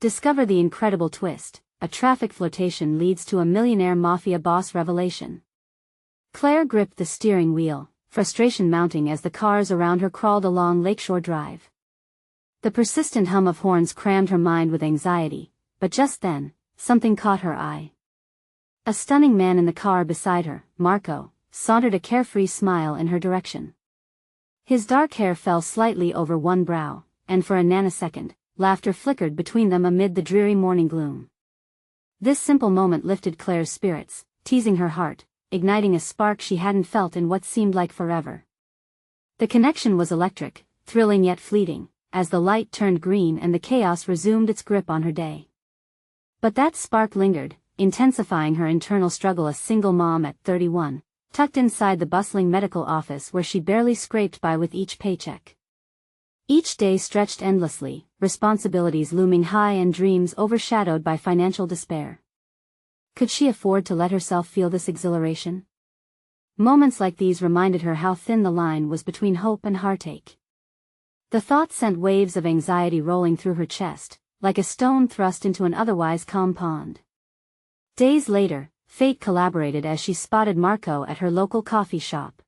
Discover the incredible twist: a traffic flirtation leads to a millionaire mafia boss revelation. Claire gripped the steering wheel, frustration mounting as the cars around her crawled along Lakeshore Drive. The persistent hum of horns crammed her mind with anxiety, but just then, something caught her eye. A stunning man in the car beside her, Marco, sauntered, a carefree smile in her direction. His dark hair fell slightly over one brow, and for a nanosecond, laughter flickered between them amid the dreary morning gloom. This simple moment lifted Claire's spirits, teasing her heart, igniting a spark she hadn't felt in what seemed like forever. The connection was electric, thrilling yet fleeting, as the light turned green and the chaos resumed its grip on her day. But that spark lingered, intensifying her internal struggle. A single mom at 31, tucked inside the bustling medical office where she barely scraped by with each paycheck. Each day stretched endlessly, responsibilities looming high and dreams overshadowed by financial despair. Could she afford to let herself feel this exhilaration? Moments like these reminded her how thin the line was between hope and heartache. The thought sent waves of anxiety rolling through her chest, like a stone thrust into an otherwise calm pond. Days later, fate collaborated as she spotted Marco at her local coffee shop.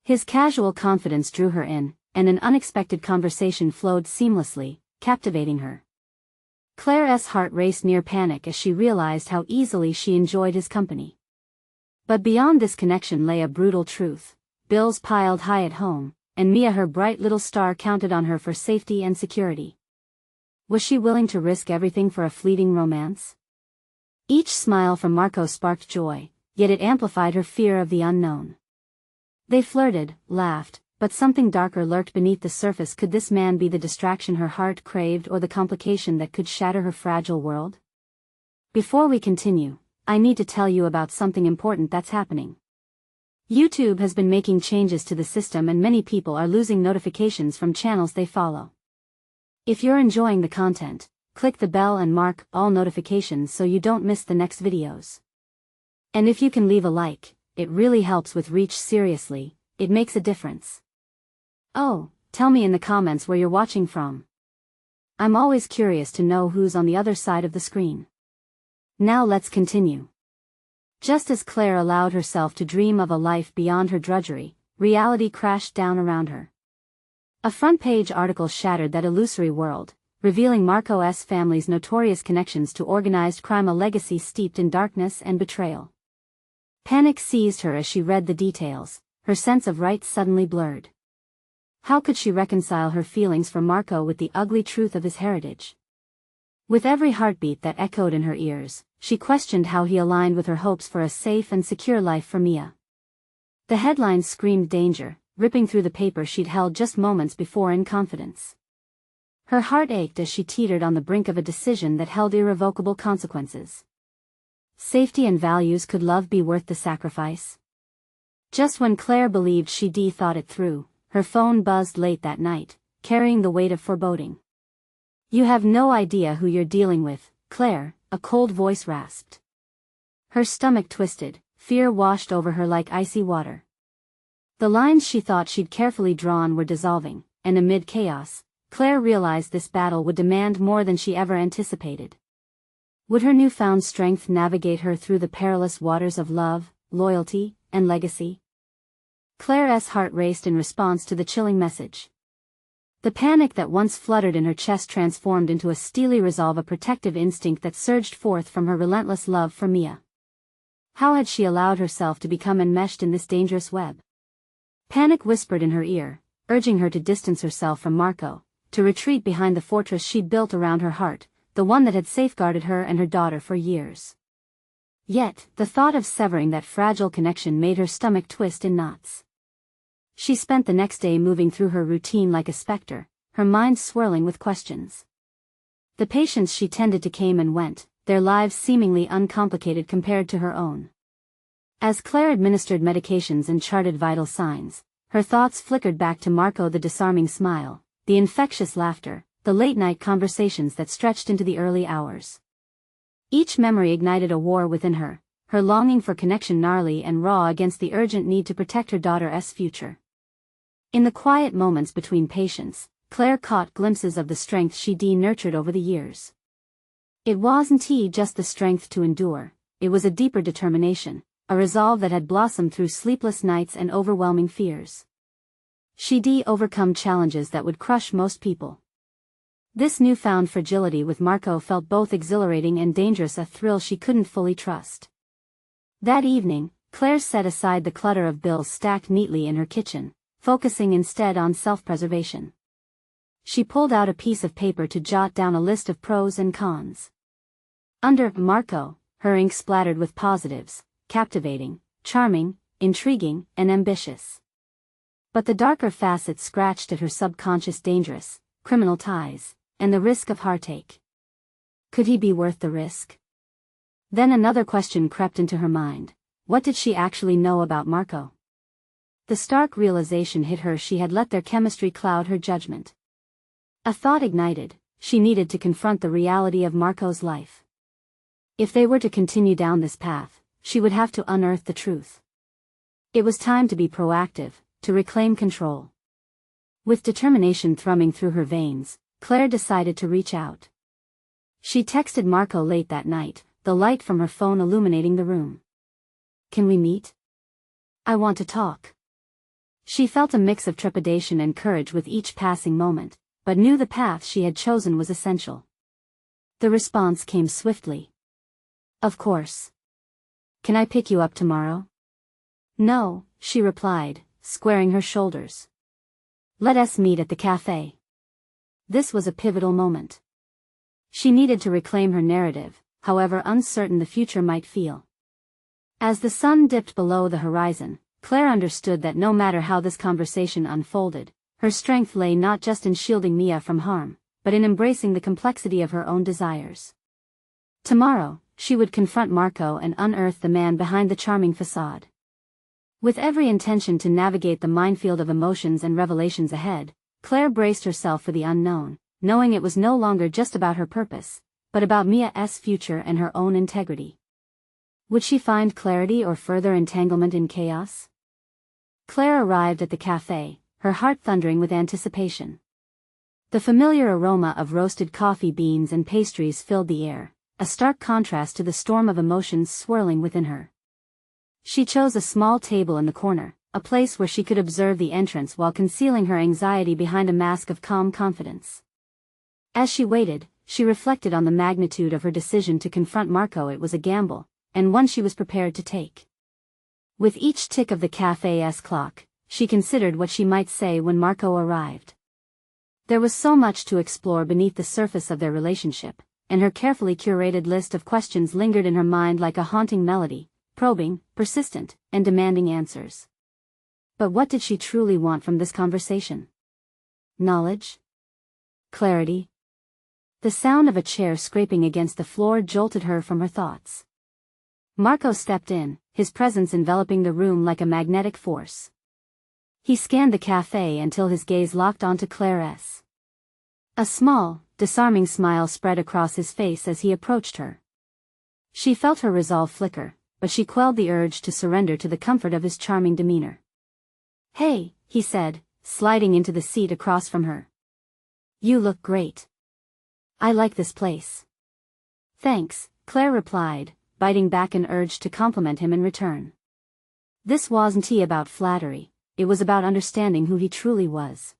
His casual confidence drew her in, and an unexpected conversation flowed seamlessly, captivating her. Claire's heart raced near panic as she realized how easily she enjoyed his company. But beyond this connection lay a brutal truth: bills piled high at home, and Mia, her bright little star, counted on her for safety and security. Was she willing to risk everything for a fleeting romance? Each smile from Marco sparked joy, yet it amplified her fear of the unknown. They flirted, laughed, but something darker lurked beneath the surface. Could this man be the distraction her heart craved, or the complication that could shatter her fragile world? Before we continue, I need to tell you about something important that's happening. YouTube has been making changes to the system, and many people are losing notifications from channels they follow. If you're enjoying the content, click the bell and mark all notifications so you don't miss the next videos. And if you can leave a like, it really helps with reach. Seriously, it makes a difference. Oh, tell me in the comments where you're watching from. I'm always curious to know who's on the other side of the screen. Now let's continue. Just as Claire allowed herself to dream of a life beyond her drudgery, reality crashed down around her. A front-page article shattered that illusory world, revealing Marco's family's notorious connections to organized crime, a legacy steeped in darkness and betrayal. Panic seized her as she read the details, her sense of right suddenly blurred. How could she reconcile her feelings for Marco with the ugly truth of his heritage? With every heartbeat that echoed in her ears, she questioned how he aligned with her hopes for a safe and secure life for Mia. The headlines screamed danger, ripping through the paper she'd held just moments before in confidence. Her heart ached as she teetered on the brink of a decision that held irrevocable consequences. Safety and values. Could love be worth the sacrifice? Just when Claire believed she'd thought it through, her phone buzzed late that night, carrying the weight of foreboding. "You have no idea who you're dealing with, Claire," a cold voice rasped. Her stomach twisted, fear washed over her like icy water. The lines she thought she'd carefully drawn were dissolving, and amid chaos, Claire realized this battle would demand more than she ever anticipated. Would her newfound strength navigate her through the perilous waters of love, loyalty, and legacy? Claire's heart raced in response to the chilling message. The panic that once fluttered in her chest transformed into a steely resolve, a protective instinct that surged forth from her relentless love for Mia. How had she allowed herself to become enmeshed in this dangerous web? Panic whispered in her ear, urging her to distance herself from Marco, to retreat behind the fortress she'd built around her heart, the one that had safeguarded her and her daughter for years. Yet, the thought of severing that fragile connection made her stomach twist in knots. She spent the next day moving through her routine like a specter, her mind swirling with questions. The patients she tended to came and went, their lives seemingly uncomplicated compared to her own. As Claire administered medications and charted vital signs, her thoughts flickered back to Marco, the disarming smile, the infectious laughter, the late-night conversations that stretched into the early hours. Each memory ignited a war within her, her longing for connection gnarly and raw against the urgent need to protect her daughter's future. In the quiet moments between patients, Claire caught glimpses of the strength she'd nurtured over the years. It wasn't just the strength to endure, it was a deeper determination, a resolve that had blossomed through sleepless nights and overwhelming fears. She'd overcome challenges that would crush most people. This newfound fragility with Marco felt both exhilarating and dangerous, a thrill she couldn't fully trust. That evening, Claire set aside the clutter of bills stacked neatly in her kitchen, focusing instead on self-preservation. She pulled out a piece of paper to jot down a list of pros and cons. Under Marco, her ink splattered with positives: captivating, charming, intriguing, and ambitious. But the darker facets scratched at her subconscious: dangerous, criminal ties, and the risk of heartache. Could he be worth the risk? Then another question crept into her mind. What did she actually know about Marco? The stark realization hit her: she had let their chemistry cloud her judgment. A thought ignited: she needed to confront the reality of Marco's life. If they were to continue down this path, she would have to unearth the truth. It was time to be proactive, to reclaim control. With determination thrumming through her veins, Claire decided to reach out. She texted Marco late that night, the light from her phone illuminating the room. "Can we meet? I want to talk." She felt a mix of trepidation and courage with each passing moment, but knew the path she had chosen was essential. The response came swiftly. "Of course. Can I pick you up tomorrow?" "No," she replied, squaring her shoulders. "Let us meet at the cafe." This was a pivotal moment. She needed to reclaim her narrative, however uncertain the future might feel. As the sun dipped below the horizon, Claire understood that no matter how this conversation unfolded, her strength lay not just in shielding Mia from harm, but in embracing the complexity of her own desires. Tomorrow, she would confront Marco and unearth the man behind the charming facade. With every intention to navigate the minefield of emotions and revelations ahead, Claire braced herself for the unknown, knowing it was no longer just about her purpose, but about Mia's future and her own integrity. Would she find clarity or further entanglement in chaos? Claire arrived at the cafe, her heart thundering with anticipation. The familiar aroma of roasted coffee beans and pastries filled the air, a stark contrast to the storm of emotions swirling within her. She chose a small table in the corner, a place where she could observe the entrance while concealing her anxiety behind a mask of calm confidence. As she waited, she reflected on the magnitude of her decision to confront Marco. It was a gamble, and one she was prepared to take. With each tick of the cafe's clock, she considered what she might say when Marco arrived. There was so much to explore beneath the surface of their relationship, and her carefully curated list of questions lingered in her mind like a haunting melody, probing, persistent, and demanding answers. But what did she truly want from this conversation? Knowledge? Clarity? The sound of a chair scraping against the floor jolted her from her thoughts. Marco stepped in, his presence enveloping the room like a magnetic force. He scanned the cafe until his gaze locked onto Claire's. A small, disarming smile spread across his face as he approached her. She felt her resolve flicker, but she quelled the urge to surrender to the comfort of his charming demeanor. "Hey," he said, sliding into the seat across from her. "You look great. I like this place." "Thanks," Claire replied, biting back an urge to compliment him in return. This wasn't about flattery, it was about understanding who he truly was.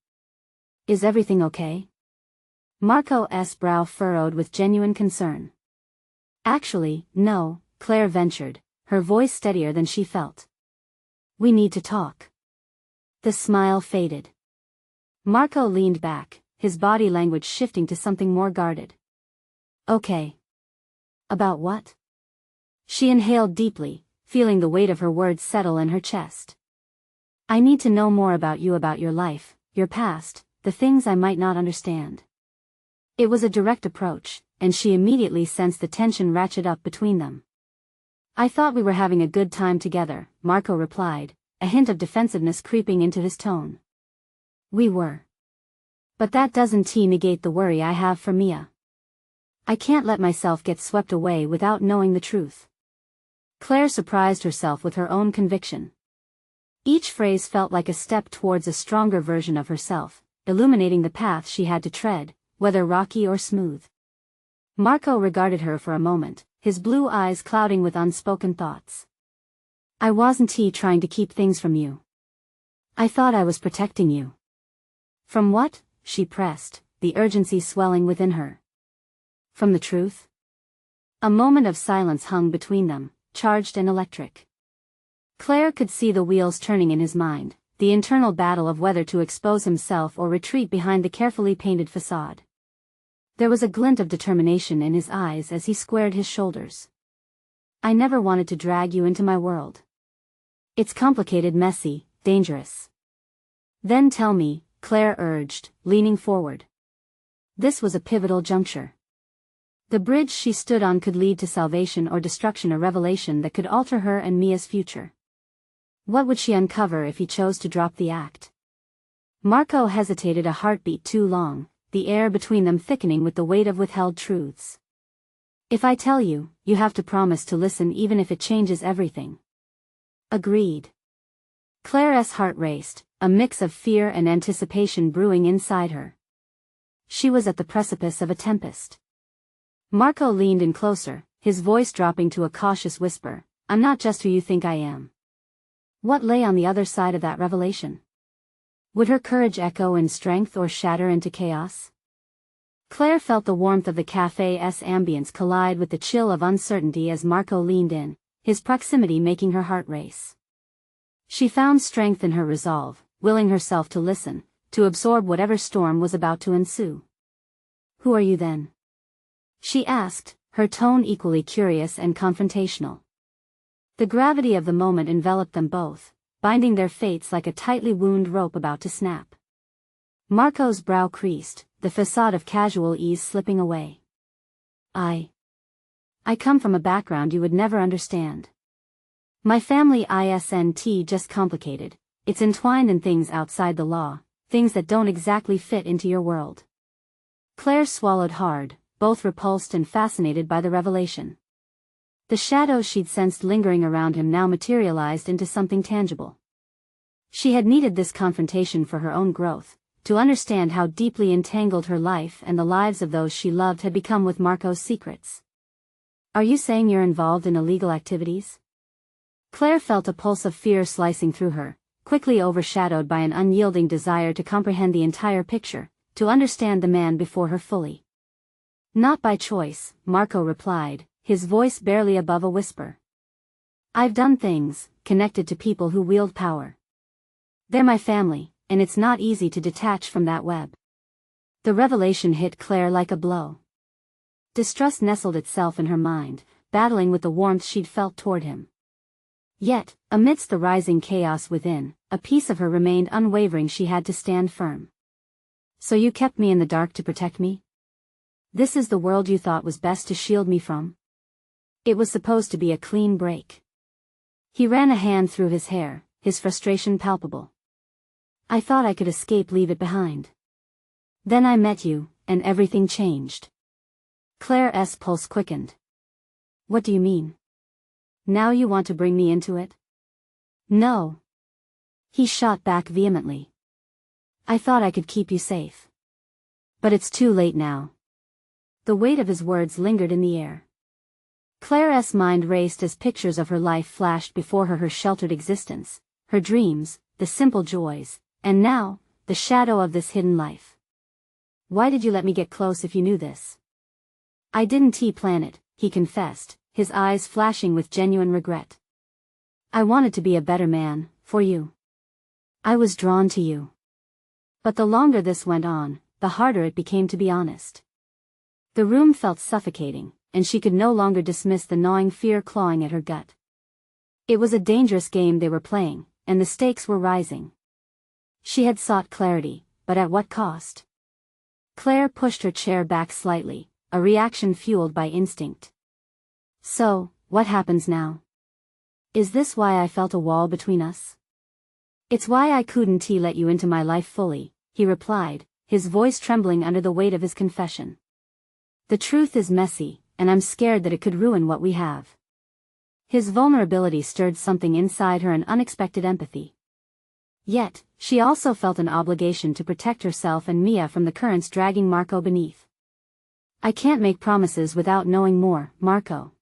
"Is everything okay?" Marco's brow furrowed with genuine concern. "Actually, no," Claire ventured, her voice steadier than she felt. "We need to talk." The smile faded. Marco leaned back, his body language shifting to something more guarded. "Okay. About what?" She inhaled deeply, feeling the weight of her words settle in her chest. "I need to know more about you, about your life, your past, the things I might not understand." It was a direct approach, and she immediately sensed the tension ratchet up between them. "I thought we were having a good time together," Marco replied, a hint of defensiveness creeping into his tone. "We were. But that doesn't negate the worry I have for Mia. I can't let myself get swept away without knowing the truth." Claire surprised herself with her own conviction. Each phrase felt like a step towards a stronger version of herself, illuminating the path she had to tread, whether rocky or smooth. Marco regarded her for a moment, his blue eyes clouding with unspoken thoughts. I wasn't trying to keep things from you. I thought I was protecting you. From what? She pressed, the urgency swelling within her. From the truth? A moment of silence hung between them, charged and electric. Claire could see the wheels turning in his mind, the internal battle of whether to expose himself or retreat behind the carefully painted facade. There was a glint of determination in his eyes as he squared his shoulders. I never wanted to drag you into my world. It's complicated, messy, dangerous. Then tell me, Claire urged, leaning forward. This was a pivotal juncture. The bridge she stood on could lead to salvation or destruction, a revelation that could alter her and Mia's future. What would she uncover if he chose to drop the act? Marco hesitated, a heartbeat too long, the air between them thickening with the weight of withheld truths. If I tell you, you have to promise to listen even if it changes everything. Agreed. Claire's heart raced, a mix of fear and anticipation brewing inside her. She was at the precipice of a tempest. Marco leaned in closer, his voice dropping to a cautious whisper, I'm not just who you think I am. What lay on the other side of that revelation? Would her courage echo in strength or shatter into chaos? Claire felt the warmth of the cafe's ambience collide with the chill of uncertainty as Marco leaned in, his proximity making her heart race. She found strength in her resolve, willing herself to listen, to absorb whatever storm was about to ensue. Who are you then? She asked, her tone equally curious and confrontational. The gravity of the moment enveloped them both, binding their fates like a tightly wound rope about to snap. Marco's brow creased, the facade of casual ease slipping away. I come from a background you would never understand. My family isn't just complicated, it's entwined in things outside the law, things that don't exactly fit into your world. Claire swallowed hard, both repulsed and fascinated by the revelation. The shadows she'd sensed lingering around him now materialized into something tangible. She had needed this confrontation for her own growth, to understand how deeply entangled her life and the lives of those she loved had become with Marco's secrets. Are you saying you're involved in illegal activities? Claire felt a pulse of fear slicing through her, quickly overshadowed by an unyielding desire to comprehend the entire picture, to understand the man before her fully. Not by choice, Marco replied, his voice barely above a whisper. I've done things, connected to people who wield power. They're my family, and it's not easy to detach from that web. The revelation hit Claire like a blow. Distrust nestled itself in her mind, battling with the warmth she'd felt toward him. Yet, amidst the rising chaos within, a piece of her remained unwavering. She had to stand firm. So you kept me in the dark to protect me? This is the world you thought was best to shield me from? It was supposed to be a clean break. He ran a hand through his hair, his frustration palpable. I thought I could escape, leave it behind. Then I met you, and everything changed. Claire's pulse quickened. What do you mean? Now you want to bring me into it? No. He shot back vehemently. I thought I could keep you safe. But it's too late now. The weight of his words lingered in the air. Claire's mind raced as pictures of her life flashed before her, her sheltered existence, her dreams, the simple joys, and now, the shadow of this hidden life. Why did you let me get close if you knew this? I didn't plan it, he confessed, his eyes flashing with genuine regret. I wanted to be a better man, for you. I was drawn to you. But the longer this went on, the harder it became to be honest. The room felt suffocating, and she could no longer dismiss the gnawing fear clawing at her gut. It was a dangerous game they were playing, and the stakes were rising. She had sought clarity, but at what cost? Claire pushed her chair back slightly, a reaction fueled by instinct. So, what happens now? Is this why I felt a wall between us? It's why I couldn't let you into my life fully, he replied, his voice trembling under the weight of his confession. The truth is messy, and I'm scared that it could ruin what we have. His vulnerability stirred something inside her, an unexpected empathy. Yet, she also felt an obligation to protect herself and Mia from the currents dragging Marco beneath. I can't make promises without knowing more, Marco.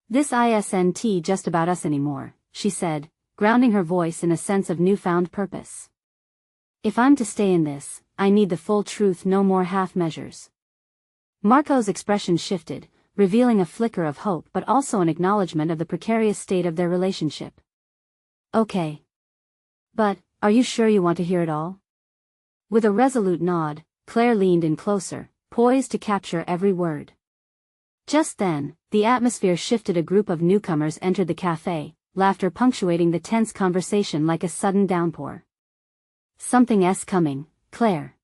This isn't just about us anymore, she said, grounding her voice in a sense of newfound purpose. If I'm to stay in this, I need the full truth, no more half measures. Marco's expression shifted, revealing a flicker of hope but also an acknowledgement of the precarious state of their relationship. Okay. But, are you sure you want to hear it all? With a resolute nod, Claire leaned in closer, poised to capture every word. Just then, the atmosphere shifted. A group of newcomers entered the cafe, laughter punctuating the tense conversation like a sudden downpour. Something's coming, Claire.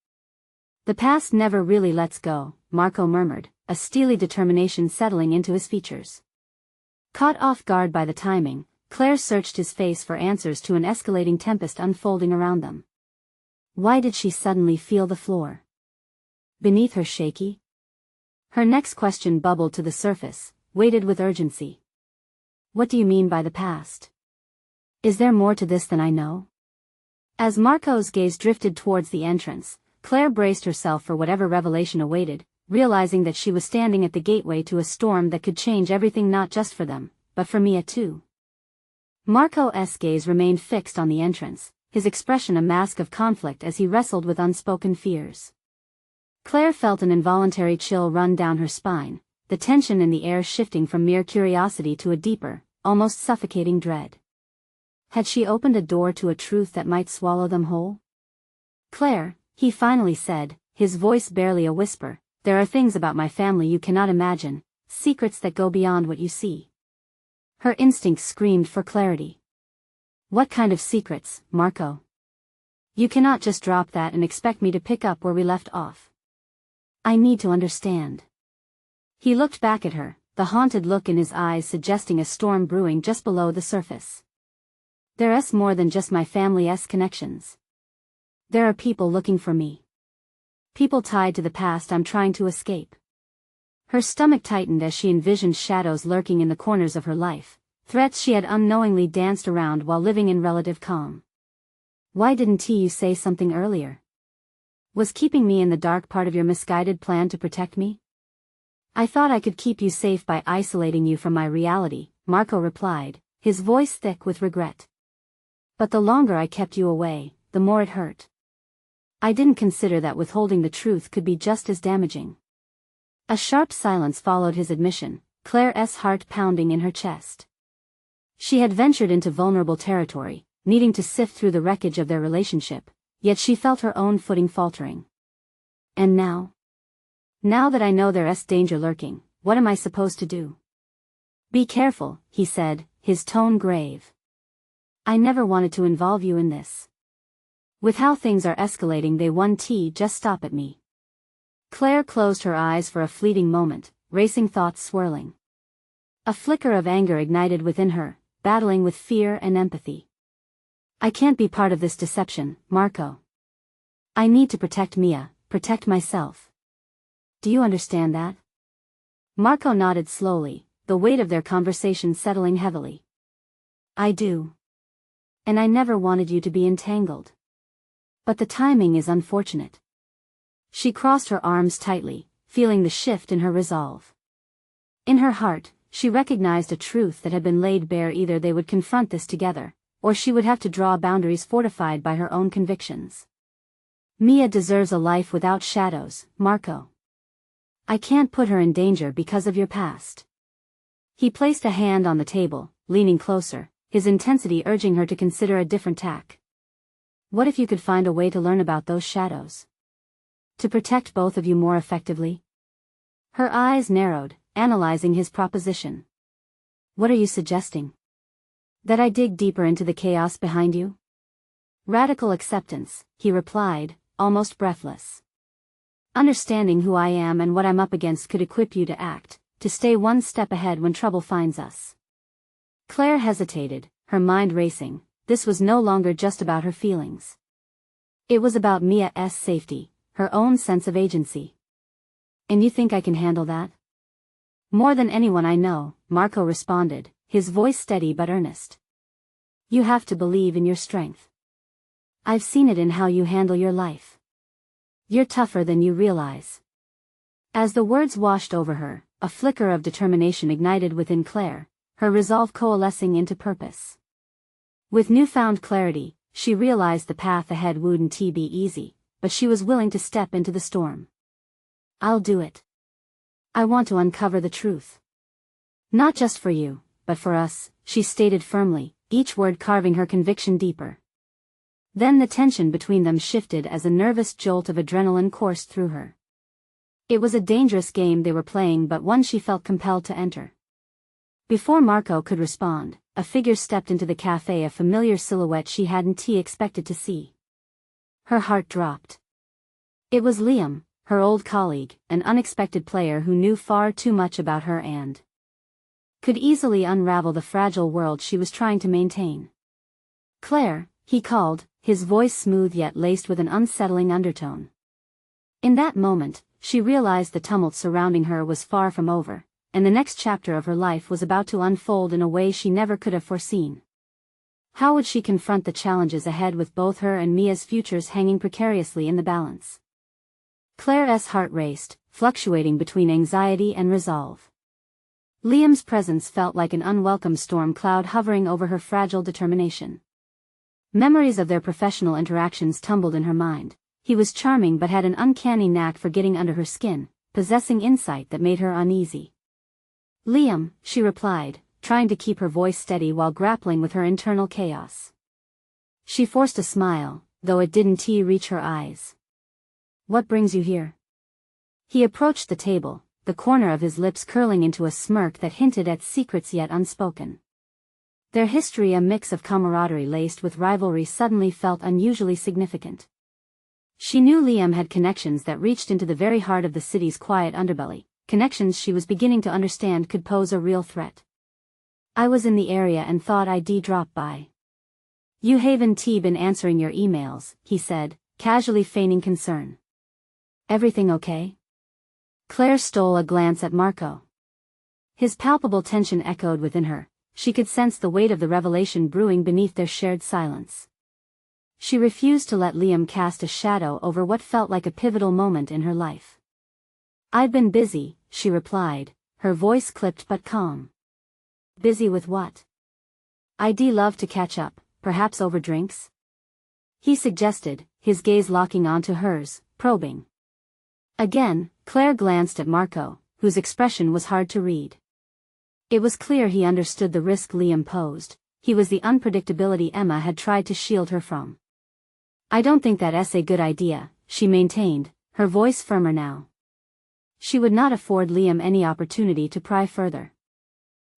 The past never really lets go, Marco murmured, a steely determination settling into his features. Caught off guard by the timing, Claire searched his face for answers to an escalating tempest unfolding around them. Why did she suddenly feel the floor beneath her shaky? Her next question bubbled to the surface, weighted with urgency. What do you mean by the past? Is there more to this than I know? As Marco's gaze drifted towards the entrance, Claire braced herself for whatever revelation awaited, realizing that she was standing at the gateway to a storm that could change everything, not just for them, but for Mia too. Marco's gaze remained fixed on the entrance, his expression a mask of conflict as he wrestled with unspoken fears. Claire felt an involuntary chill run down her spine, the tension in the air shifting from mere curiosity to a deeper, almost suffocating dread. Had she opened a door to a truth that might swallow them whole? Claire, he finally said, his voice barely a whisper, there are things about my family you cannot imagine, secrets that go beyond what you see. Her instinct screamed for clarity. What kind of secrets, Marco? You cannot just drop that and expect me to pick up where we left off. I need to understand. He looked back at her, the haunted look in his eyes suggesting a storm brewing just below the surface. There's more than just my family's connections. There are people looking for me. People tied to the past I'm trying to escape. Her stomach tightened as she envisioned shadows lurking in the corners of her life, threats she had unknowingly danced around while living in relative calm. Why didn't you say something earlier? Was keeping me in the dark part of your misguided plan to protect me? I thought I could keep you safe by isolating you from my reality, Marco replied, his voice thick with regret. But the longer I kept you away, the more it hurt. I didn't consider that withholding the truth could be just as damaging. A sharp silence followed his admission, Claire's heart pounding in her chest. She had ventured into vulnerable territory, needing to sift through the wreckage of their relationship, yet she felt her own footing faltering. And now? Now that I know there's danger lurking, what am I supposed to do? Be careful, he said, his tone grave. I never wanted to involve you in this. With how things are escalating, they won't just stop at me. Claire closed her eyes for a fleeting moment, racing thoughts swirling. A flicker of anger ignited within her, battling with fear and empathy. I can't be part of this deception, Marco. I need to protect Mia, protect myself. Do you understand that? Marco nodded slowly, the weight of their conversation settling heavily. I do. And I never wanted you to be entangled. But the timing is unfortunate. She crossed her arms tightly, feeling the shift in her resolve. In her heart, she recognized a truth that had been laid bare: either they would confront this together, or she would have to draw boundaries fortified by her own convictions. Mia deserves a life without shadows, Marco. I can't put her in danger because of your past. He placed a hand on the table, leaning closer, his intensity urging her to consider a different tack. What if you could find a way to learn about those shadows? To protect both of you more effectively? Her eyes narrowed, analyzing his proposition. What are you suggesting? That I dig deeper into the chaos behind you? Radical acceptance, he replied, almost breathless. Understanding who I am and what I'm up against could equip you to act, to stay one step ahead when trouble finds us. Claire hesitated, her mind racing. This was no longer just about her feelings. It was about Mia's safety, her own sense of agency. And you think I can handle that? More than anyone I know, Marco responded, his voice steady but earnest. You have to believe in your strength. I've seen it in how you handle your life. You're tougher than you realize. As the words washed over her, a flicker of determination ignited within Claire, her resolve coalescing into purpose. With newfound clarity, she realized the path ahead wouldn't be easy, but she was willing to step into the storm. "I'll do it. I want to uncover the truth. Not just for you, but for us," she stated firmly, each word carving her conviction deeper. Then the tension between them shifted as a nervous jolt of adrenaline coursed through her. It was a dangerous game they were playing, but one she felt compelled to enter. Before Marco could respond, a figure stepped into the cafe, a familiar silhouette she hadn't expected to see. Her heart dropped. It was Liam, her old colleague, an unexpected player who knew far too much about her and could easily unravel the fragile world she was trying to maintain. "Claire," he called, his voice smooth yet laced with an unsettling undertone. In that moment, she realized the tumult surrounding her was far from over, and the next chapter of her life was about to unfold in a way she never could have foreseen. How would she confront the challenges ahead with both her and Mia's futures hanging precariously in the balance? Claire's heart raced, fluctuating between anxiety and resolve. Liam's presence felt like an unwelcome storm cloud hovering over her fragile determination. Memories of their professional interactions tumbled in her mind. He was charming but had an uncanny knack for getting under her skin, possessing insight that made her uneasy. "Liam," she replied, trying to keep her voice steady while grappling with her internal chaos. She forced a smile, though it didn't reach her eyes. "What brings you here?" He approached the table, the corner of his lips curling into a smirk that hinted at secrets yet unspoken. Their history, a mix of camaraderie laced with rivalry, suddenly felt unusually significant. She knew Liam had connections that reached into the very heart of the city's quiet underbelly, connections she was beginning to understand could pose a real threat. "I was in the area and thought I'd drop by. You haven't been answering your emails," he said, casually feigning concern. "Everything okay?" Claire stole a glance at Marco. His palpable tension echoed within her. She could sense the weight of the revelation brewing beneath their shared silence. She refused to let Liam cast a shadow over what felt like a pivotal moment in her life. "I've been busy," she replied, her voice clipped but calm. "Busy with what?" "I'd love to catch up, perhaps over drinks?" he suggested, his gaze locking onto hers, probing. Again, Claire glanced at Marco, whose expression was hard to read. It was clear he understood the risk Liam posed. He was the unpredictability Emma had tried to shield her from. "I don't think that's a good idea," she maintained, her voice firmer now. She would not afford Liam any opportunity to pry further.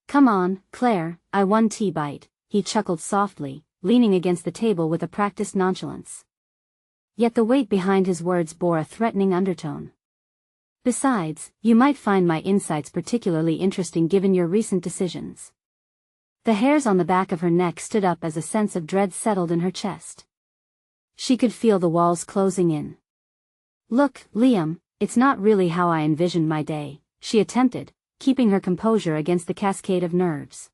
"Come on, Claire, I one bite," he chuckled softly, leaning against the table with a practiced nonchalance. Yet the weight behind his words bore a threatening undertone. "Besides, you might find my insights particularly interesting given your recent decisions." The hairs on the back of her neck stood up as a sense of dread settled in her chest. She could feel the walls closing in. "Look, Liam, it's not really how I envisioned my day," she attempted, keeping her composure against the cascade of nerves.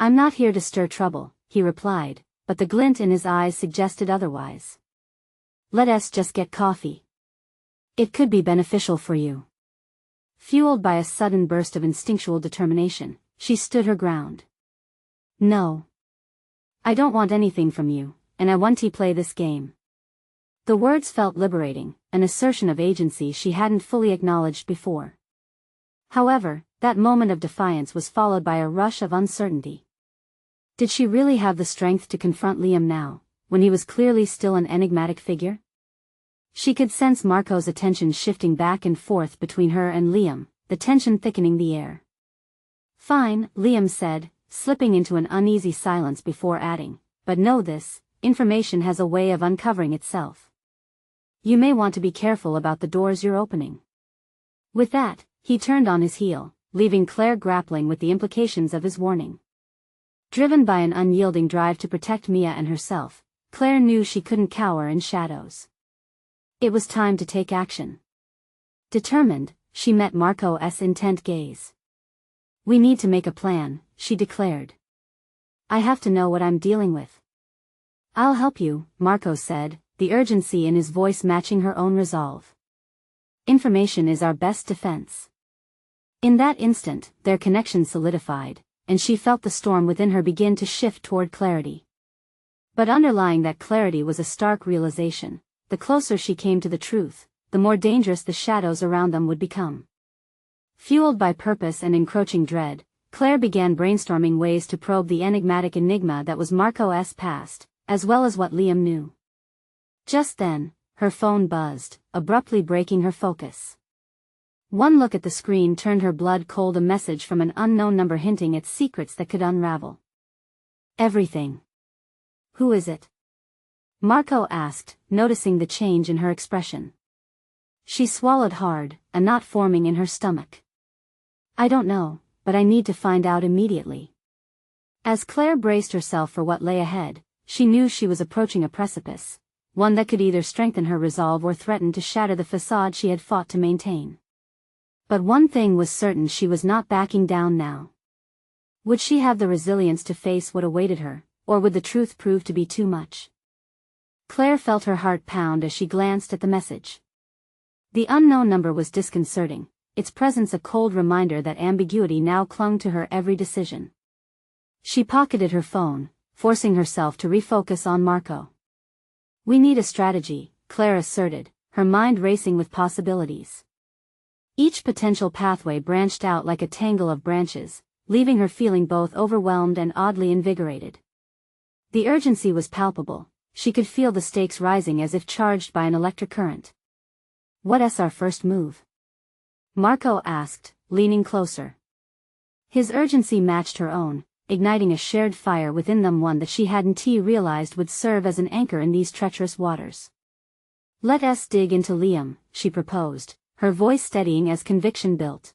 "I'm not here to stir trouble," he replied, but the glint in his eyes suggested otherwise. "Let us just get coffee. It could be beneficial for you." Fueled by a sudden burst of instinctual determination, she stood her ground. "No. I don't want anything from you, and I want to play this game." The words felt liberating, an assertion of agency she hadn't fully acknowledged before. However, that moment of defiance was followed by a rush of uncertainty. Did she really have the strength to confront Liam now, when he was clearly still an enigmatic figure? She could sense Marco's attention shifting back and forth between her and Liam, the tension thickening the air. "Fine," Liam said, slipping into an uneasy silence before adding, "but know this, information has a way of uncovering itself. You may want to be careful about the doors you're opening." With that, he turned on his heel, leaving Claire grappling with the implications of his warning. Driven by an unyielding drive to protect Mia and herself, Claire knew she couldn't cower in shadows. It was time to take action. Determined, she met Marco's intent gaze. "We need to make a plan," she declared. "I have to know what I'm dealing with." "I'll help you," Marco said, the urgency in his voice matching her own resolve. Information is our best defense. In that instant, their connection solidified, and she felt the storm within her begin to shift toward clarity. But underlying that clarity was a stark realization: the closer she came to the truth, the more dangerous the shadows around them would become. Fueled by purpose and encroaching dread, Claire began brainstorming ways to probe the enigmatic enigma that was Marco's past, as well as what Liam knew. Just then, her phone buzzed, abruptly breaking her focus. One look at the screen turned her blood cold: a message from an unknown number hinting at secrets that could unravel everything. "Who is it?" Marco asked, noticing the change in her expression. She swallowed hard, a knot forming in her stomach. "I don't know, but I need to find out immediately." As Claire braced herself for what lay ahead, she knew she was approaching a precipice, one that could either strengthen her resolve or threaten to shatter the facade she had fought to maintain. But one thing was certain: she was not backing down now. Would she have the resilience to face what awaited her, or would the truth prove to be too much? Claire felt her heart pound as she glanced at the message. The unknown number was disconcerting, its presence a cold reminder that ambiguity now clung to her every decision. She pocketed her phone, forcing herself to refocus on Marco. "We need a strategy," Claire asserted, her mind racing with possibilities. Each potential pathway branched out like a tangle of branches, leaving her feeling both overwhelmed and oddly invigorated. The urgency was palpable. She could feel the stakes rising as if charged by an electric current. "What's our first move?" Marco asked, leaning closer. His urgency matched her own, igniting a shared fire within them, one that she hadn't realized would serve as an anchor in these treacherous waters. "Let us dig into Liam," she proposed, her voice steadying as conviction built.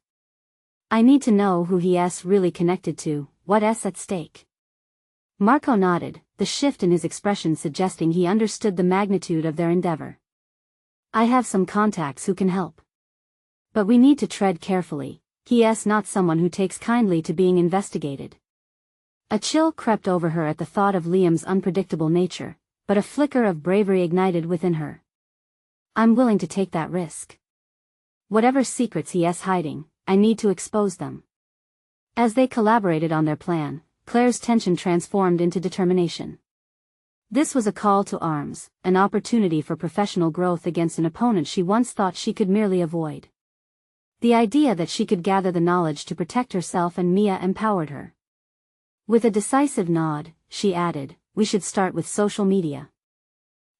"I need to know who he's really connected to, what's at stake." Marco nodded, the shift in his expression suggesting he understood the magnitude of their endeavor. "I have some contacts who can help. But we need to tread carefully. He's not someone who takes kindly to being investigated." A chill crept over her at the thought of Liam's unpredictable nature, but a flicker of bravery ignited within her. "I'm willing to take that risk. Whatever secrets he's hiding, I need to expose them." As they collaborated on their plan, Claire's tension transformed into determination. This was a call to arms, an opportunity for professional growth against an opponent she once thought she could merely avoid. The idea that she could gather the knowledge to protect herself and Mia empowered her. With a decisive nod, she added, "We should start with social media.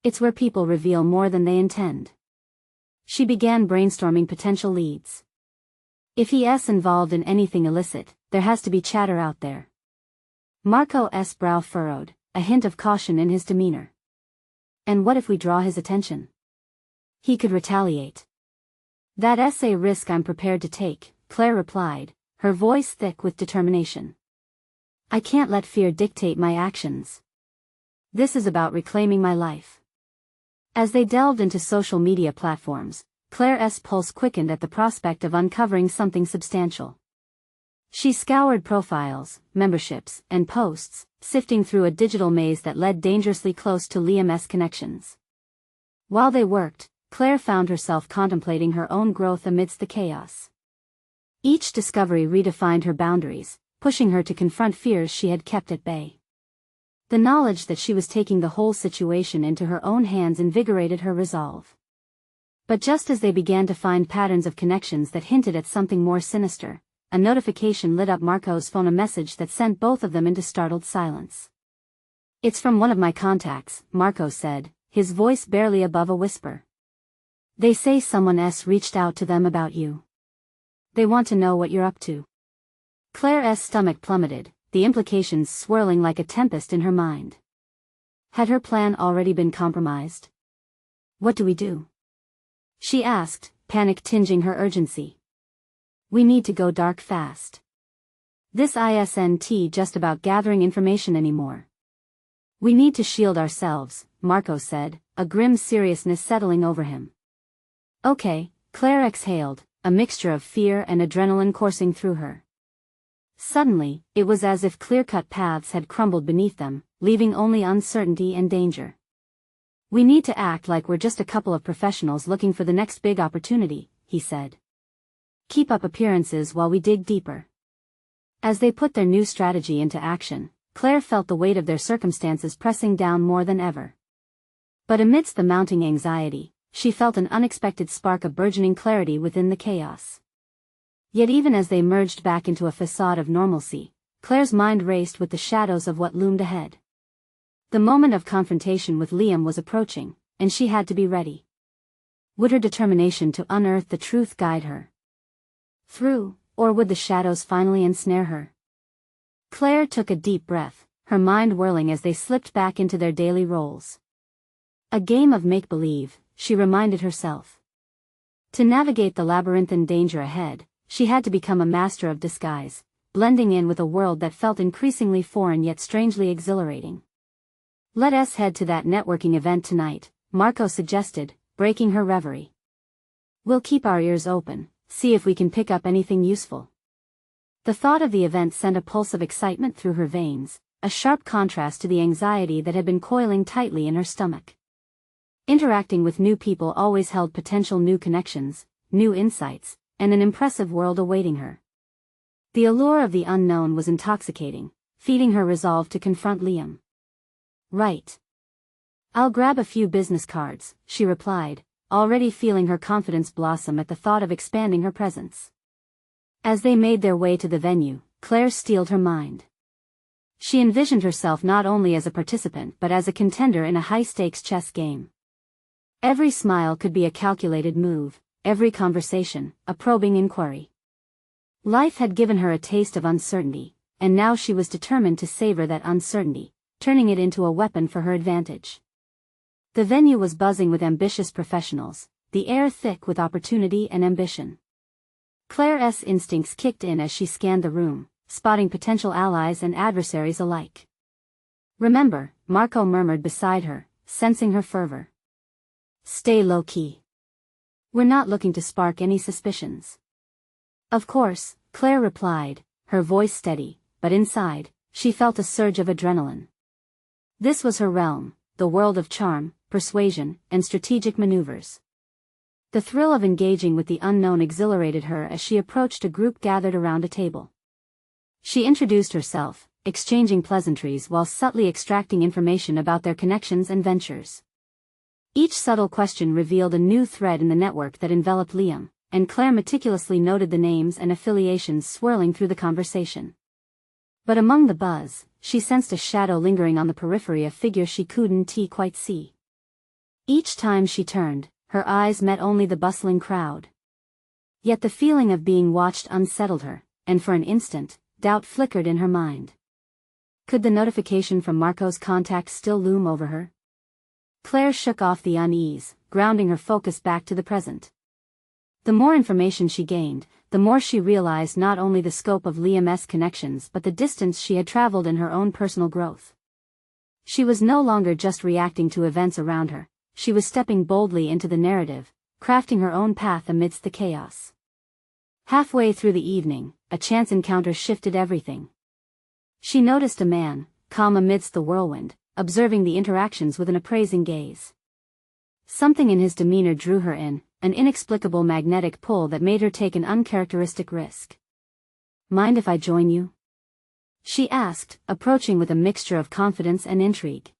It's where people reveal more than they intend." She began brainstorming potential leads. If he's involved in anything illicit, there has to be chatter out there. Marco's brow furrowed, a hint of caution in his demeanor. "And what if we draw his attention? He could retaliate." "That's a risk I'm prepared to take," Claire replied, her voice thick with determination. "I can't let fear dictate my actions. This is about reclaiming my life." As they delved into social media platforms, Claire's pulse quickened at the prospect of uncovering something substantial. She scoured profiles, memberships, and posts, sifting through a digital maze that led dangerously close to Liam's connections. While they worked, Claire found herself contemplating her own growth amidst the chaos. Each discovery redefined her boundaries, pushing her to confront fears she had kept at bay. The knowledge that she was taking the whole situation into her own hands invigorated her resolve. But just as they began to find patterns of connections that hinted at something more sinister, a notification lit up Marco's phone, a message that sent both of them into startled silence. "It's from one of my contacts," Marco said, his voice barely above a whisper. "They say someone's reached out to them about you. They want to know what you're up to." Claire's stomach plummeted, the implications swirling like a tempest in her mind. Had her plan already been compromised? "What do we do?" she asked, panic tinging her urgency. "We need to go dark fast. This isn't just about gathering information anymore. We need to shield ourselves," Marco said, a grim seriousness settling over him. "Okay," Claire exhaled, a mixture of fear and adrenaline coursing through her. Suddenly, it was as if clear-cut paths had crumbled beneath them, leaving only uncertainty and danger. "We need to act like we're just a couple of professionals looking for the next big opportunity," he said. Keep up appearances while we dig deeper. As they put their new strategy into action, Claire felt the weight of their circumstances pressing down more than ever. But amidst the mounting anxiety, she felt an unexpected spark of burgeoning clarity within the chaos. Yet even as they merged back into a facade of normalcy, Claire's mind raced with the shadows of what loomed ahead. The moment of confrontation with Liam was approaching, and she had to be ready. Would her determination to unearth the truth guide her through, or would the shadows finally ensnare her? Claire took a deep breath, her mind whirling as they slipped back into their daily roles. A game of make-believe, she reminded herself. To navigate the labyrinthine danger ahead, she had to become a master of disguise, blending in with a world that felt increasingly foreign yet strangely exhilarating. Let us head to that networking event tonight, Marco suggested, breaking her reverie. We'll keep our ears open, see if we can pick up anything useful. The thought of the event sent a pulse of excitement through her veins, a sharp contrast to the anxiety that had been coiling tightly in her stomach. Interacting with new people always held potential new connections, new insights, and an impressive world awaiting her. The allure of the unknown was intoxicating, feeding her resolve to confront Liam. Right. I'll grab a few business cards, she replied, already feeling her confidence blossom at the thought of expanding her presence. As they made their way to the venue, Claire steeled her mind. She envisioned herself not only as a participant but as a contender in a high-stakes chess game. Every smile could be a calculated move, every conversation, a probing inquiry. Life had given her a taste of uncertainty, and now she was determined to savor that uncertainty, turning it into a weapon for her advantage. The venue was buzzing with ambitious professionals, the air thick with opportunity and ambition. Claire's instincts kicked in as she scanned the room, spotting potential allies and adversaries alike. Remember, Marco murmured beside her, sensing her fervor. Stay low-key. We're not looking to spark any suspicions. Of course, Claire replied, her voice steady, but inside, she felt a surge of adrenaline. This was her realm, the world of charm, persuasion, and strategic maneuvers. The thrill of engaging with the unknown exhilarated her as she approached a group gathered around a table. She introduced herself, exchanging pleasantries while subtly extracting information about their connections and ventures. Each subtle question revealed a new thread in the network that enveloped Liam, and Claire meticulously noted the names and affiliations swirling through the conversation. But among the buzz, she sensed a shadow lingering on the periphery, a figure she couldn't quite see. Each time she turned, her eyes met only the bustling crowd. Yet the feeling of being watched unsettled her, and for an instant, doubt flickered in her mind. Could the notification from Marco's contact still loom over her? Claire shook off the unease, grounding her focus back to the present. The more information she gained, the more she realized not only the scope of Liam's connections but the distance she had traveled in her own personal growth. She was no longer just reacting to events around her, she was stepping boldly into the narrative, crafting her own path amidst the chaos. Halfway through the evening, a chance encounter shifted everything. She noticed a man, calm amidst the whirlwind, observing the interactions with an appraising gaze. Something in his demeanor drew her in, an inexplicable magnetic pull that made her take an uncharacteristic risk. Mind if I join you? She asked, approaching with a mixture of confidence and intrigue.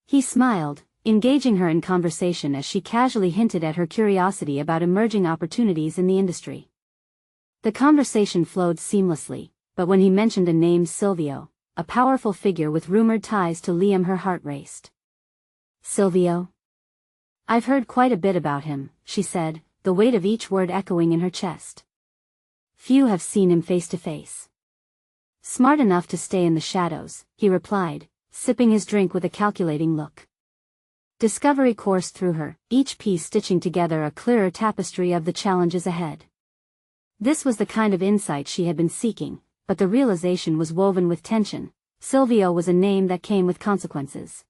He smiled, engaging her in conversation as she casually hinted at her curiosity about emerging opportunities in the industry. The conversation flowed seamlessly, but when he mentioned a name, Silvio, a powerful figure with rumored ties to Liam, her heart raced. Silvio? I've heard quite a bit about him, she said, the weight of each word echoing in her chest. Few have seen him face to face. Smart enough to stay in the shadows, he replied, sipping his drink with a calculating look. Discovery coursed through her, each piece stitching together a clearer tapestry of the challenges ahead. This was the kind of insight she had been seeking, but the realization was woven with tension. Silvio was a name that came with consequences.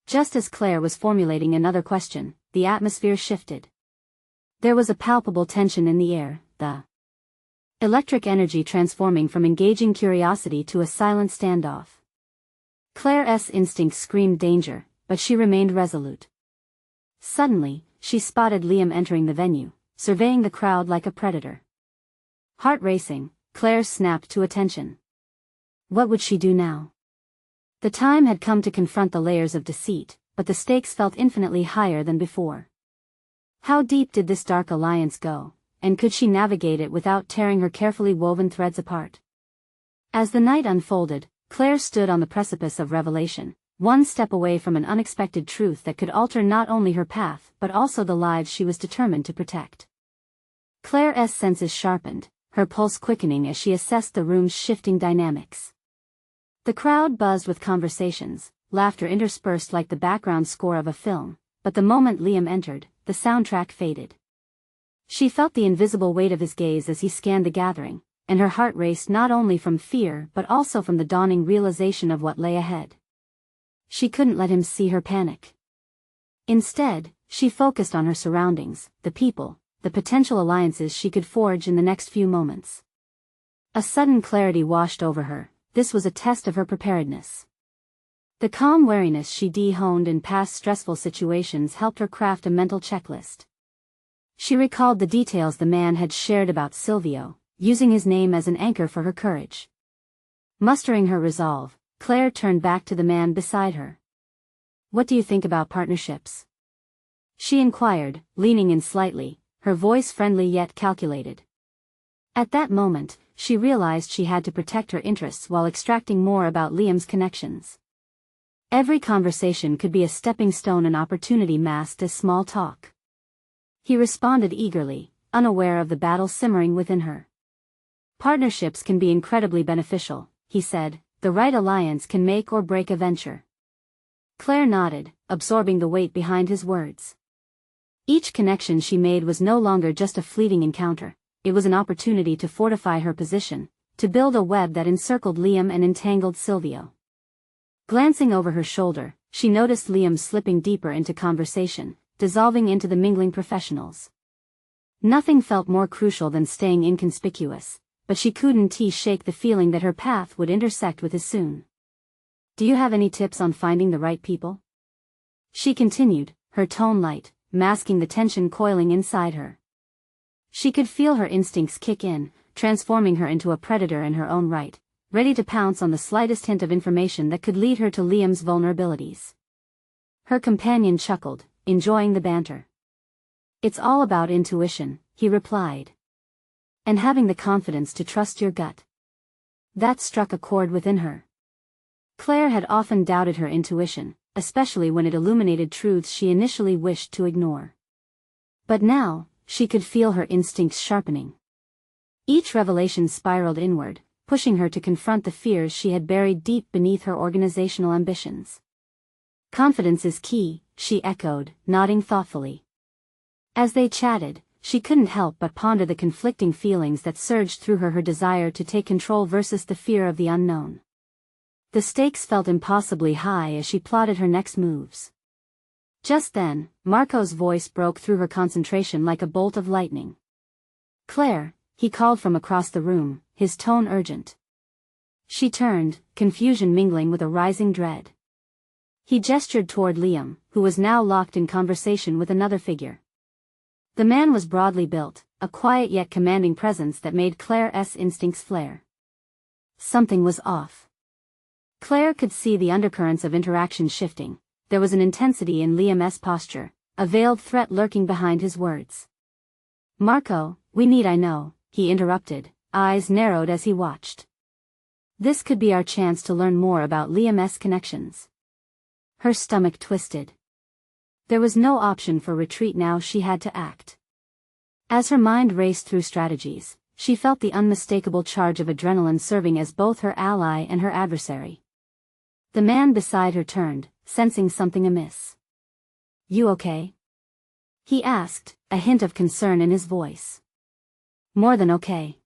Just as Claire was formulating another question, the atmosphere shifted. There was a palpable tension in the air, the electric energy transforming from engaging curiosity to a silent standoff. Claire's instincts screamed danger, but she remained resolute. Suddenly, she spotted Liam entering the venue, surveying the crowd like a predator. Heart racing, Claire snapped to attention. What would she do now? The time had come to confront the layers of deceit, but the stakes felt infinitely higher than before. How deep did this dark alliance go, and could she navigate it without tearing her carefully woven threads apart? As the night unfolded, Claire stood on the precipice of revelation, one step away from an unexpected truth that could alter not only her path but also the lives she was determined to protect. Claire's senses sharpened, her pulse quickening as she assessed the room's shifting dynamics. The crowd buzzed with conversations, laughter interspersed like the background score of a film, but the moment Liam entered, the soundtrack faded. She felt the invisible weight of his gaze as he scanned the gathering, and her heart raced not only from fear but also from the dawning realization of what lay ahead. She couldn't let him see her panic. Instead, she focused on her surroundings, the people, the potential alliances she could forge in the next few moments. A sudden clarity washed over her. This was a test of her preparedness. The calm wariness she honed in past stressful situations helped her craft a mental checklist. She recalled the details the man had shared about Silvio, using his name as an anchor for her courage. Mustering her resolve, Claire turned back to the man beside her. What do you think about partnerships? She inquired, leaning in slightly, her voice friendly yet calculated. At that moment, she realized she had to protect her interests while extracting more about Liam's connections. Every conversation could be a stepping stone, an opportunity masked as small talk. He responded eagerly, unaware of the battle simmering within her. Partnerships can be incredibly beneficial, he said. The right alliance can make or break a venture. Claire nodded, absorbing the weight behind his words. Each connection she made was no longer just a fleeting encounter, it was an opportunity to fortify her position, to build a web that encircled Liam and entangled Silvio. Glancing over her shoulder, she noticed Liam slipping deeper into conversation, dissolving into the mingling professionals. Nothing felt more crucial than staying inconspicuous, but she couldn't shake the feeling that her path would intersect with his soon. Do you have any tips on finding the right people? She continued, her tone light, masking the tension coiling inside her. She could feel her instincts kick in, transforming her into a predator in her own right, ready to pounce on the slightest hint of information that could lead her to Liam's vulnerabilities. Her companion chuckled, enjoying the banter. It's all about intuition, he replied. And having the confidence to trust your gut. That struck a chord within her. Claire had often doubted her intuition, especially when it illuminated truths she initially wished to ignore. But now, she could feel her instincts sharpening. Each revelation spiraled inward, pushing her to confront the fears she had buried deep beneath her organizational ambitions. Confidence is key, she echoed, nodding thoughtfully. As they chatted, she couldn't help but ponder the conflicting feelings that surged through her desire to take control versus the fear of the unknown. The stakes felt impossibly high as she plotted her next moves. Just then, Marco's voice broke through her concentration like a bolt of lightning. Claire, he called from across the room, his tone urgent. She turned, confusion mingling with a rising dread. He gestured toward Liam, who was now locked in conversation with another figure. The man was broadly built, a quiet yet commanding presence that made Claire's instincts flare. Something was off. Claire could see the undercurrents of interaction shifting. There was an intensity in Liam's posture, a veiled threat lurking behind his words. Marco, I know, he interrupted, eyes narrowed as he watched. This could be our chance to learn more about Liam's connections. Her stomach twisted. There was no option for retreat now, she had to act. As her mind raced through strategies, she felt the unmistakable charge of adrenaline serving as both her ally and her adversary. The man beside her turned, sensing something amiss. You okay? He asked, a hint of concern in his voice. More than okay.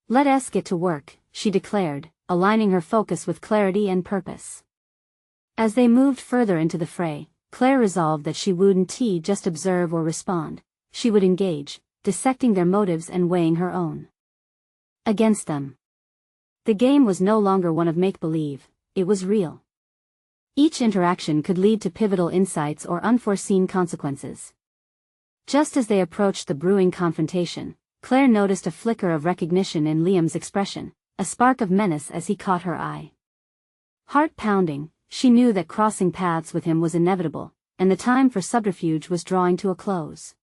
Let us get to work, she declared, aligning her focus with clarity and purpose. As they moved further into the fray, Claire resolved that she wouldn't just observe or respond, she would engage, dissecting their motives and weighing her own against them. The game was no longer one of make-believe, it was real. Each interaction could lead to pivotal insights or unforeseen consequences. Just as they approached the brewing confrontation, Claire noticed a flicker of recognition in Liam's expression, a spark of menace as he caught her eye. Heart pounding, she knew that crossing paths with him was inevitable, and the time for subterfuge was drawing to a close.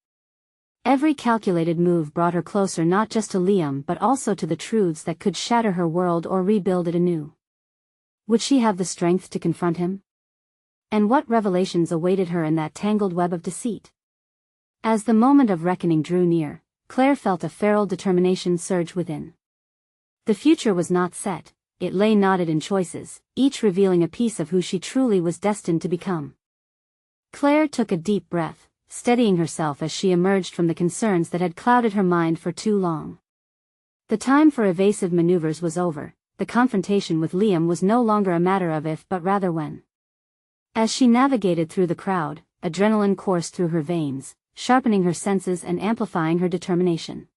Every calculated move brought her closer not just to Liam but also to the truths that could shatter her world or rebuild it anew. Would she have the strength to confront him? And what revelations awaited her in that tangled web of deceit? As the moment of reckoning drew near, Claire felt a feral determination surge within. The future was not set, it lay knotted in choices, each revealing a piece of who she truly was destined to become. Claire took a deep breath, steadying herself as she emerged from the concerns that had clouded her mind for too long. The time for evasive maneuvers was over, the confrontation with Liam was no longer a matter of if but rather when. As she navigated through the crowd, adrenaline coursed through her veins, sharpening her senses and amplifying her determination.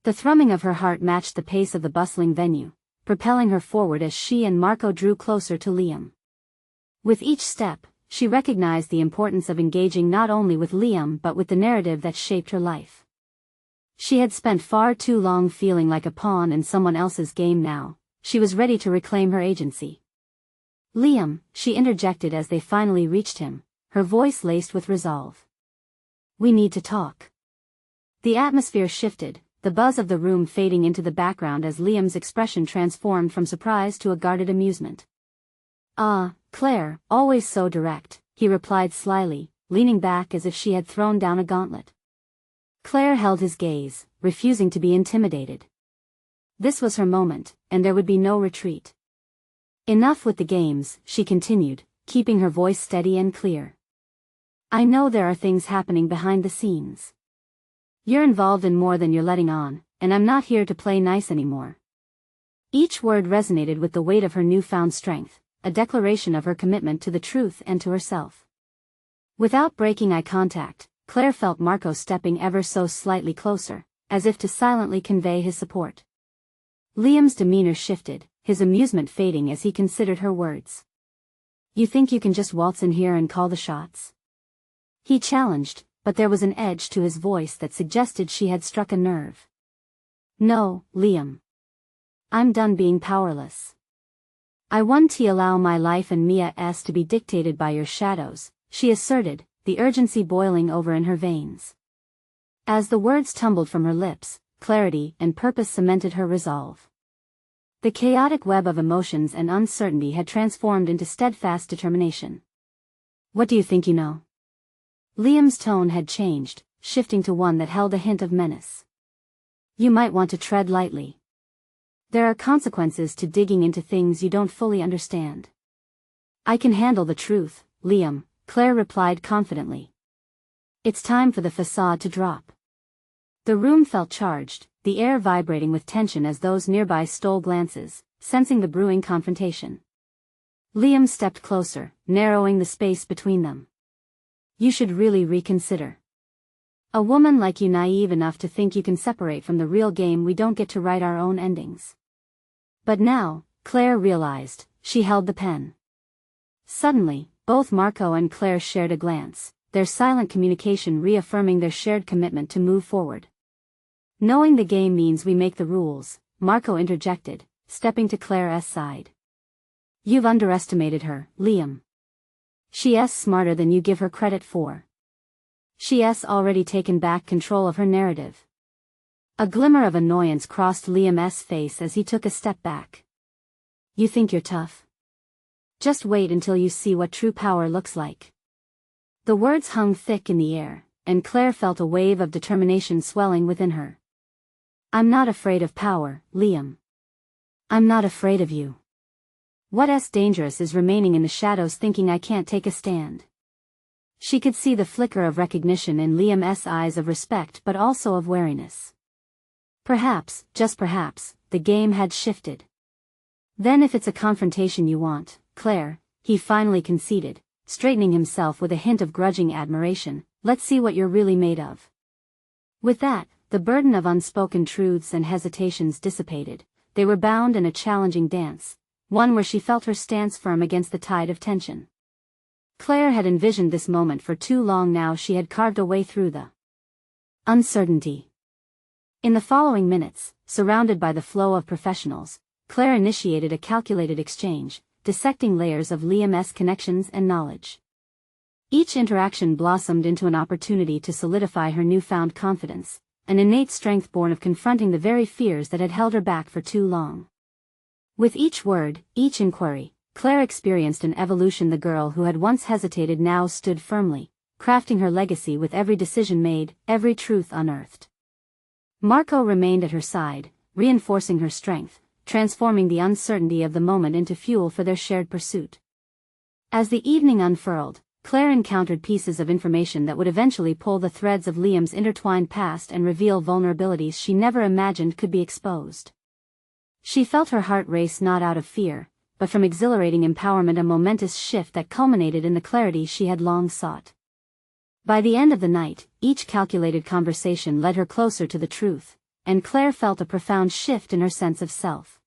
The thrumming of her heart matched the pace of the bustling venue, propelling her forward as she and Marco drew closer to Liam. With each step, she recognized the importance of engaging not only with Liam but with the narrative that shaped her life. She had spent far too long feeling like a pawn in someone else's game. Now, she was ready to reclaim her agency. "Liam," she interjected as they finally reached him, her voice laced with resolve. "We need to talk." The atmosphere shifted, the buzz of the room fading into the background as Liam's expression transformed from surprise to a guarded amusement. "Ah, Claire, always so direct," he replied slyly, leaning back as if she had thrown down a gauntlet. Claire held his gaze, refusing to be intimidated. This was her moment, and there would be no retreat. "Enough with the games," she continued, keeping her voice steady and clear. "I know there are things happening behind the scenes. You're involved in more than you're letting on, and I'm not here to play nice anymore." Each word resonated with the weight of her newfound strength, a declaration of her commitment to the truth and to herself. Without breaking eye contact, Claire felt Marco stepping ever so slightly closer, as if to silently convey his support. Liam's demeanor shifted, his amusement fading as he considered her words. "You think you can just waltz in here and call the shots?" He challenged, but there was an edge to his voice that suggested she had struck a nerve. "No, Liam. I'm done being powerless. I want to allow my life and Mia's to be dictated by your shadows," she asserted, the urgency boiling over in her veins. As the words tumbled from her lips, clarity and purpose cemented her resolve. The chaotic web of emotions and uncertainty had transformed into steadfast determination. "What do you think you know?" Liam's tone had changed, shifting to one that held a hint of menace. "You might want to tread lightly. There are consequences to digging into things you don't fully understand." "I can handle the truth, Liam," Claire replied confidently. "It's time for the facade to drop." The room felt charged, the air vibrating with tension as those nearby stole glances, sensing the brewing confrontation. Liam stepped closer, narrowing the space between them. "You should really reconsider. A woman like you naive enough to think you can separate from the real game. We don't get to write our own endings." But now, Claire realized, she held the pen. Suddenly, both Marco and Claire shared a glance, their silent communication reaffirming their shared commitment to move forward. "Knowing the game means we make the rules," Marco interjected, stepping to Claire's side. "You've underestimated her, Liam. She's smarter than you give her credit for. She's already taken back control of her narrative." A glimmer of annoyance crossed Liam's face as he took a step back. "You think you're tough? Just wait until you see what true power looks like." The words hung thick in the air, and Claire felt a wave of determination swelling within her. "I'm not afraid of power, Liam. I'm not afraid of you. What's dangerous is remaining in the shadows thinking I can't take a stand." She could see the flicker of recognition in Liam's eyes of respect but also of wariness. Perhaps, just perhaps, the game had shifted. "Then if it's a confrontation you want, Claire," he finally conceded, straightening himself with a hint of grudging admiration, "let's see what you're really made of." With that, the burden of unspoken truths and hesitations dissipated. They were bound in a challenging dance, one where she felt her stance firm against the tide of tension. Claire had envisioned this moment for too long now. She had carved a way through the Uncertainty. In the following minutes, surrounded by the flow of professionals, Claire initiated a calculated exchange, dissecting layers of Liam's connections and knowledge. Each interaction blossomed into an opportunity to solidify her newfound confidence, an innate strength born of confronting the very fears that had held her back for too long. With each word, each inquiry, Claire experienced an evolution. The girl who had once hesitated now stood firmly, crafting her legacy with every decision made, every truth unearthed. Marco remained at her side, reinforcing her strength, transforming the uncertainty of the moment into fuel for their shared pursuit. As the evening unfurled, Claire encountered pieces of information that would eventually pull the threads of Liam's intertwined past and reveal vulnerabilities she never imagined could be exposed. She felt her heart race not out of fear, but from exhilarating empowerment, a momentous shift that culminated in the clarity she had long sought. By the end of the night, each calculated conversation led her closer to the truth, and Claire felt a profound shift in her sense of self.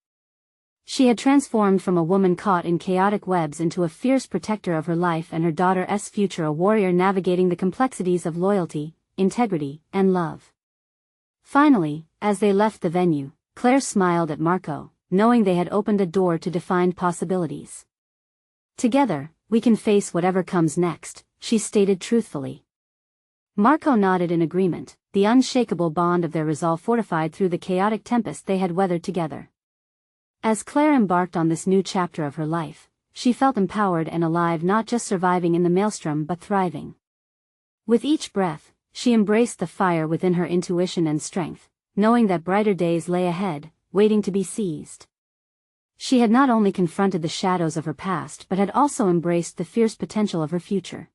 She had transformed from a woman caught in chaotic webs into a fierce protector of her life and her daughter's future, a warrior navigating the complexities of loyalty, integrity, and love. Finally, as they left the venue, Claire smiled at Marco, knowing they had opened a door to defined possibilities. "Together, we can face whatever comes next," she stated truthfully. Marco nodded in agreement, the unshakable bond of their resolve fortified through the chaotic tempest they had weathered together. As Claire embarked on this new chapter of her life, she felt empowered and alive, not just surviving in the maelstrom but thriving. With each breath, she embraced the fire within her intuition and strength, knowing that brighter days lay ahead, waiting to be seized. She had not only confronted the shadows of her past but had also embraced the fierce potential of her future.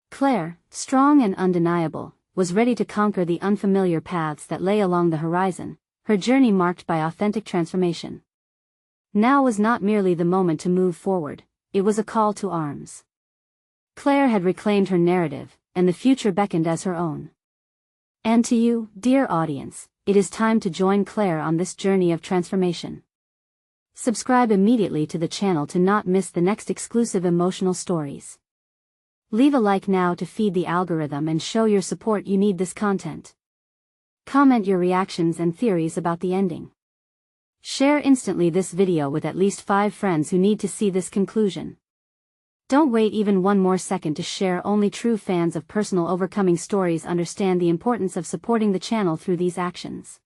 Claire, strong and undeniable, was ready to conquer the unfamiliar paths that lay along the horizon, her journey marked by authentic transformation. Now was not merely the moment to move forward, it was a call to arms. Claire had reclaimed her narrative, and the future beckoned as her own. And to you, dear audience, it is time to join Claire on this journey of transformation. Subscribe immediately to the channel to not miss the next exclusive emotional stories. Leave a like now to feed the algorithm and show your support. You need this content. Comment your reactions and theories about the ending. Share instantly this video with at least 5 friends who need to see this conclusion. Don't wait even one more second to share. Only true fans of personal overcoming stories understand the importance of supporting the channel through these actions.